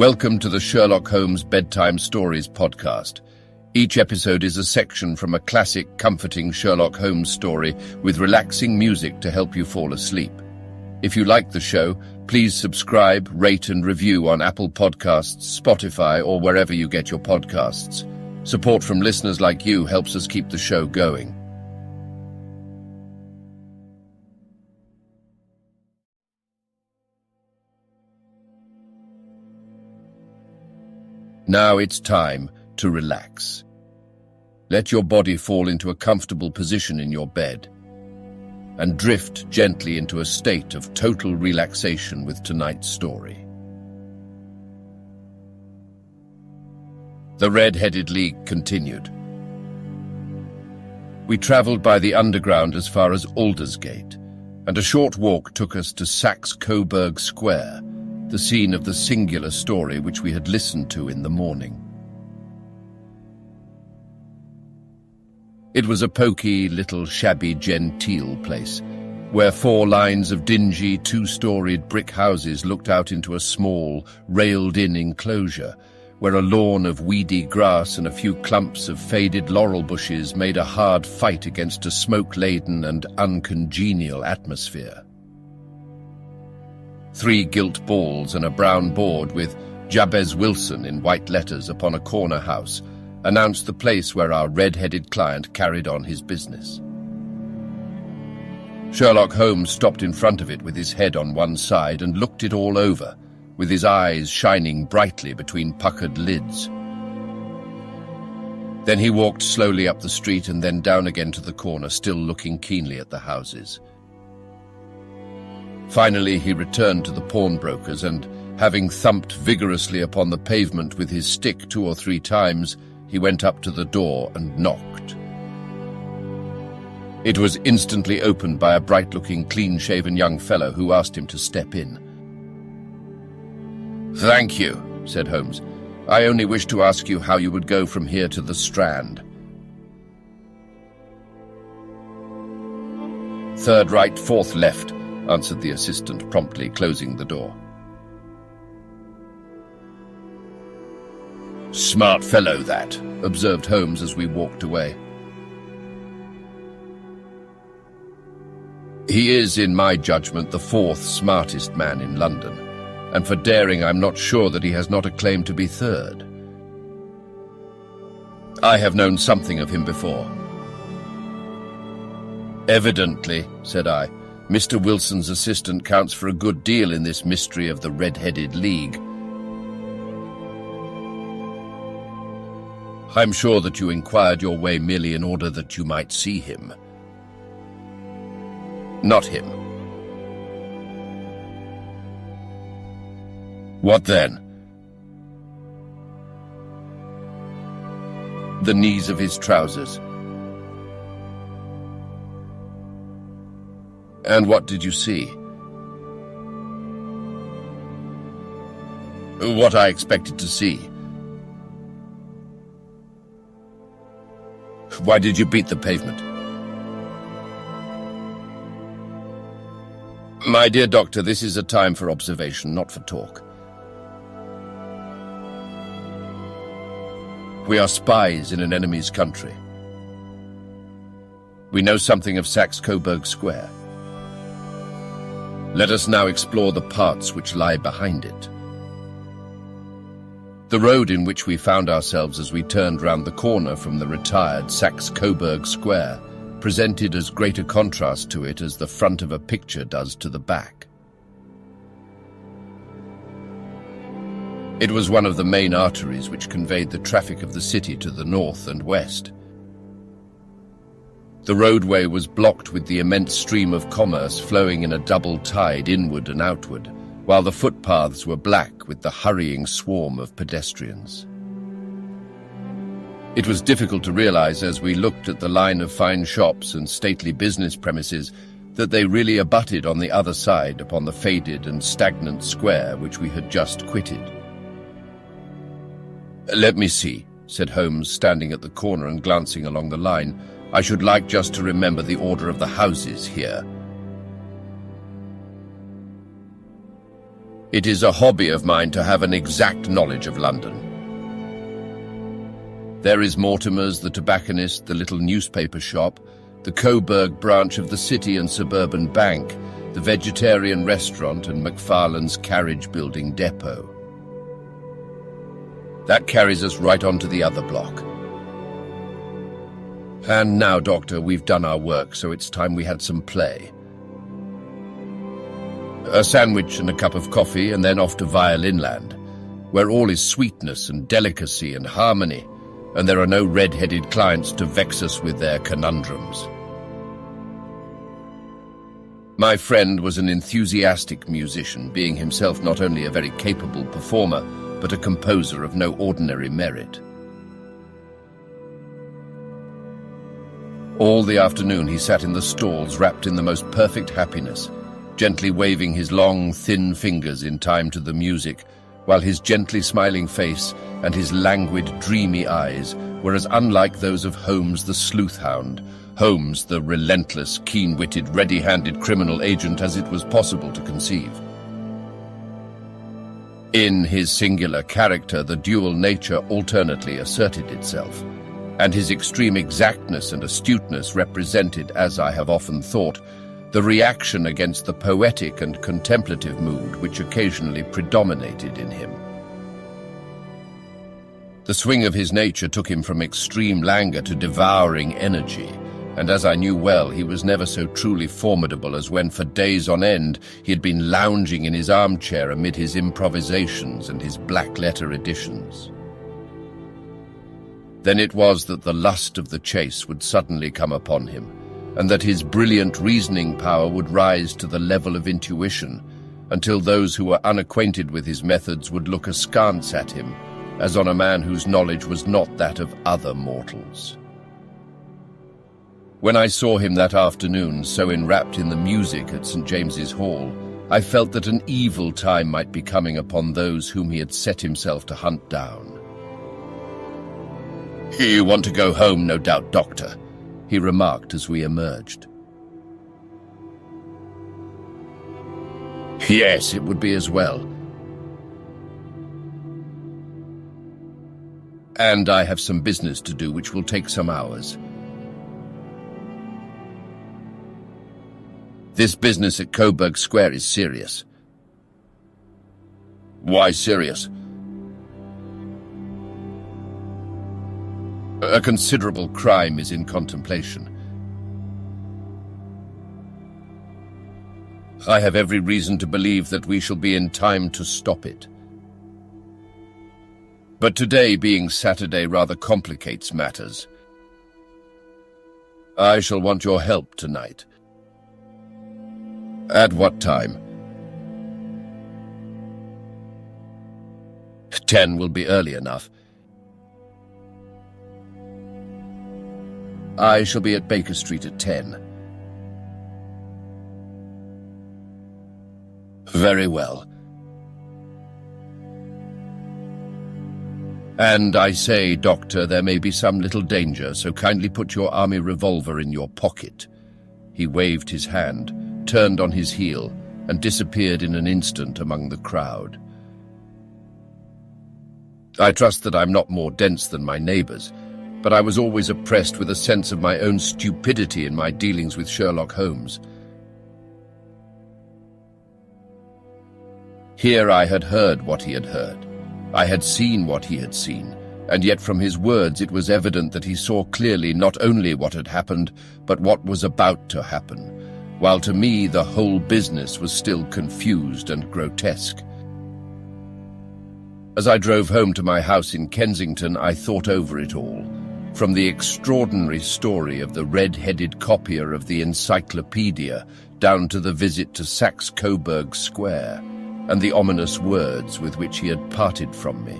Welcome to the Sherlock Holmes Bedtime Stories podcast. Each episode is a section from a classic, comforting Sherlock Holmes story with relaxing music to help you fall asleep. If you like the show, please subscribe, rate and review on Apple Podcasts, Spotify, or wherever you get your podcasts. Support from listeners like you helps us keep the show going. Now it's time to relax. Let your body fall into a comfortable position in your bed and drift gently into a state of total relaxation with tonight's story. The Red-Headed League continued. We travelled by the underground as far as Aldersgate, and a short walk took us to Saxe-Coburg Square, the scene of the singular story which we had listened to in the morning. It was a poky, little shabby genteel place, where 4 lines of dingy, 2-storied brick houses looked out into a small, railed-in enclosure, where a lawn of weedy grass and a few clumps of faded laurel bushes made a hard fight against a smoke-laden and uncongenial atmosphere. 3 gilt balls and a brown board with Jabez Wilson in white letters upon a corner house announced the place where our red-headed client carried on his business. Sherlock Holmes stopped in front of it with his head on one side and looked it all over, with his eyes shining brightly between puckered lids. Then he walked slowly up the street and then down again to the corner, still looking keenly at the houses. Finally, he returned to the pawnbrokers and, having thumped vigorously upon the pavement with his stick 2 or 3 times, he went up to the door and knocked. It was instantly opened by a bright-looking, clean-shaven young fellow who asked him to step in. "Thank you," said Holmes. "I only wished to ask you how you would go from here to the Strand." "Third right, 4th left," answered the assistant, promptly closing the door. "Smart fellow, that," observed Holmes as we walked away. "He is, in my judgment, the 4th smartest man in London, and for daring I'm not sure that he has not a claim to be 3rd. I have known something of him before." "Evidently," said I, "Mr. Wilson's assistant counts for a good deal in this mystery of the Red-Headed League. I'm sure that you inquired your way merely in order that you might see him." "Not him." "What then?" "The knees of his trousers." "And what did you see?" "What I expected to see." "Why did you beat the pavement?" "My dear doctor, this is a time for observation, not for talk. We are spies in an enemy's country. We know something of Saxe-Coburg Square. Let us now explore the parts which lie behind it. The road in which we found ourselves as we turned round the corner from the retired Saxe-Coburg Square presented as great a contrast to it as the front of a picture does to the back. It was one of the main arteries which conveyed the traffic of the city to the north and west. The roadway was blocked with the immense stream of commerce flowing in a double tide inward and outward, while the footpaths were black with the hurrying swarm of pedestrians. It was difficult to realize as we looked at the line of fine shops and stately business premises that they really abutted on the other side upon the faded and stagnant square which we had just quitted. "Let me see," said Holmes, standing at the corner and glancing along the line. "I should like just to remember the order of the houses here." It is a hobby of mine to have an exact knowledge of London. There is Mortimer's, the tobacconist, the little newspaper shop, the Coburg branch of the City and Suburban Bank, the vegetarian restaurant, and McFarlane's carriage building depot. That carries us right onto the other block. And now, Doctor, we've done our work, so it's time we had some play. A sandwich and a cup of coffee, and then off to Violin Land, where all is sweetness and delicacy and harmony, and there are no red-headed clients to vex us with their conundrums. My friend was an enthusiastic musician, being himself not only a very capable performer, but a composer of no ordinary merit. All the afternoon he sat in the stalls wrapped in the most perfect happiness, gently waving his long, thin fingers in time to the music, while his gently smiling face and his languid, dreamy eyes were as unlike those of Holmes the sleuth-hound, Holmes the relentless, keen-witted, ready-handed criminal agent as it was possible to conceive. In his singular character, the dual nature alternately asserted itself, and his extreme exactness and astuteness represented, as I have often thought, the reaction against the poetic and contemplative mood which occasionally predominated in him. The swing of his nature took him from extreme languor to devouring energy, and as I knew well, he was never so truly formidable as when for days on end he had been lounging in his armchair amid his improvisations and his black-letter editions. Then it was that the lust of the chase would suddenly come upon him, and that his brilliant reasoning power would rise to the level of intuition, until those who were unacquainted with his methods would look askance at him, as on a man whose knowledge was not that of other mortals. When I saw him that afternoon, so enwrapped in the music at St. James's Hall, I felt that an evil time might be coming upon those whom he had set himself to hunt down. "You want to go home, no doubt, Doctor," he remarked as we emerged. "Yes, it would be as well. And I have some business to do which will take some hours. This business at Coburg Square is serious." "Why serious?" "A considerable crime is in contemplation. I have every reason to believe that we shall be in time to stop it. But today, being Saturday, rather complicates matters. I shall want your help tonight." "At what time?" 10 will be early enough. I shall be at Baker Street at 10. Very well. And I say, Doctor, there may be some little danger, so kindly put your army revolver in your pocket. He waved his hand, turned on his heel, and disappeared in an instant among the crowd. I trust that I'm not more dense than my neighbours, but I was always oppressed with a sense of my own stupidity in my dealings with Sherlock Holmes. Here I had heard what he had heard. I had seen what he had seen, and yet from his words it was evident that he saw clearly not only what had happened, but what was about to happen, while to me the whole business was still confused and grotesque. As I drove home to my house in Kensington, I thought over it all, from the extraordinary story of the red-headed copier of the encyclopedia down to the visit to Saxe-Coburg Square and the ominous words with which he had parted from me.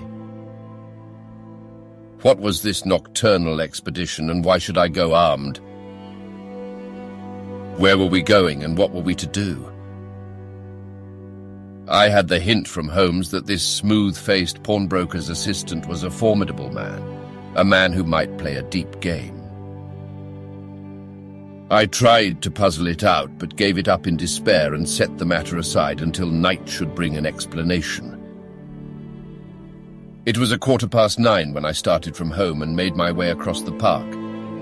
What was this nocturnal expedition, and why should I go armed? Where were we going, and what were we to do? I had the hint from Holmes that this smooth-faced pawnbroker's assistant was a formidable man, a man who might play a deep game. I tried to puzzle it out, but gave it up in despair and set the matter aside until night should bring an explanation. It was 9:15 when I started from home and made my way across the park,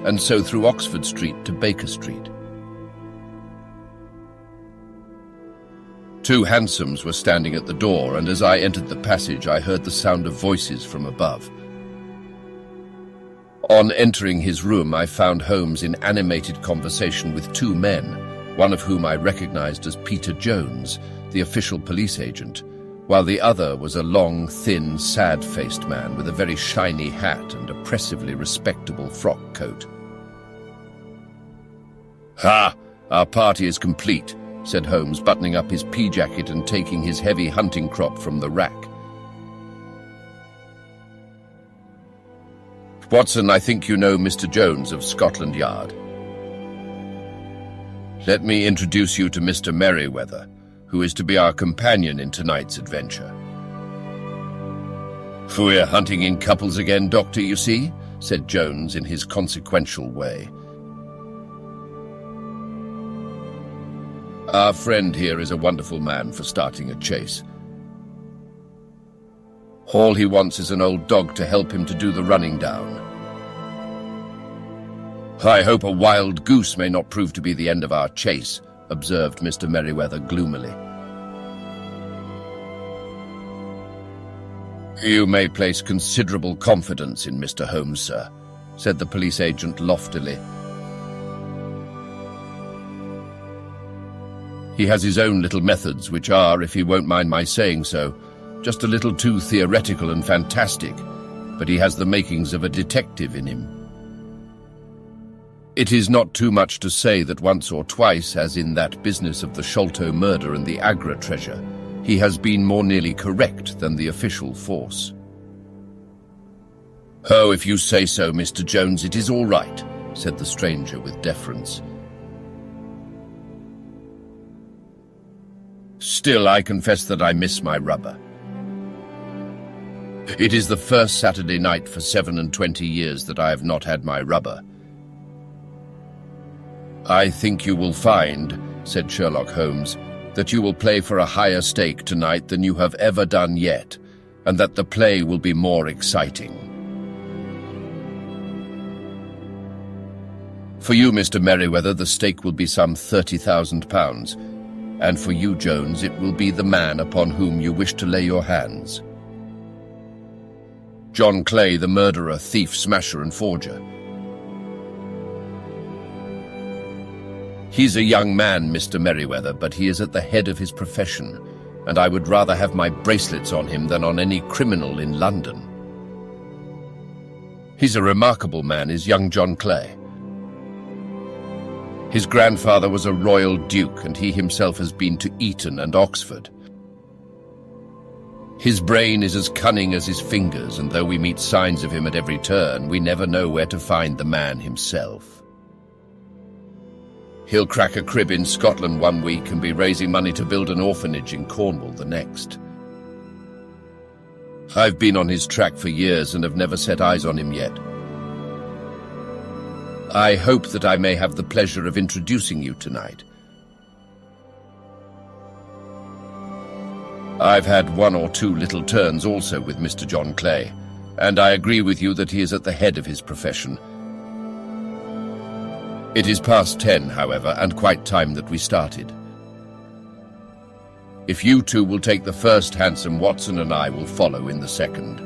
and so through Oxford Street to Baker Street. 2 hansoms were standing at the door, and as I entered the passage I heard the sound of voices from above. On entering his room, I found Holmes in animated conversation with 2 men, one of whom I recognized as Peter Jones, the official police agent, while the other was a long, thin, sad-faced man with a very shiny hat and oppressively respectable frock coat. "Ha! Our party is complete," said Holmes, buttoning up his pea-jacket and taking his heavy hunting crop from the rack. "Watson, I think you know Mr. Jones of Scotland Yard. Let me introduce you to Mr. Merryweather, who is to be our companion in tonight's adventure." "We're hunting in couples again, Doctor, you see," said Jones in his consequential way. "Our friend here is a wonderful man for starting a chase. All he wants is an old dog to help him to do the running down. I hope a wild goose may not prove to be the end of our chase," observed Mr. Merryweather gloomily. "You may place considerable confidence in Mr. Holmes, sir," said the police agent loftily. "He has his own little methods, which are, if he won't mind my saying so, just a little too theoretical and fantastic, but he has the makings of a detective in him. It is not too much to say that once or twice, as in that business of the Sholto murder and the Agra treasure, he has been more nearly correct than the official force." "Oh, if you say so, Mr. Jones, it is all right," said the stranger with deference. "Still, I confess that I miss my rubber. It is the first Saturday night for 27 years that I have not had my rubber." "I think you will find," said Sherlock Holmes, "that you will play for a higher stake tonight than you have ever done yet, and that the play will be more exciting. For you, Mr. Merryweather, the stake will be some £30,000, and for you, Jones, it will be the man upon whom you wish to lay your hands. John Clay, the murderer, thief, smasher, and forger. He's a young man, Mr. Merryweather, but he is at the head of his profession, and I would rather have my bracelets on him than on any criminal in London. He's a remarkable man, is young John Clay. His grandfather was a royal duke, and he himself has been to Eton and Oxford. His brain is as cunning as his fingers, and though we meet signs of him at every turn, we never know where to find the man himself. He'll crack a crib in Scotland one week and be raising money to build an orphanage in Cornwall the next. I've been on his track for years and have never set eyes on him yet. I hope that I may have the pleasure of introducing you tonight. I've had one or two little turns also with Mr. John Clay, and I agree with you that he is at the head of his profession. It is past 10, however, and quite time that we started. If you two will take the first hansom, Watson and I will follow in the second.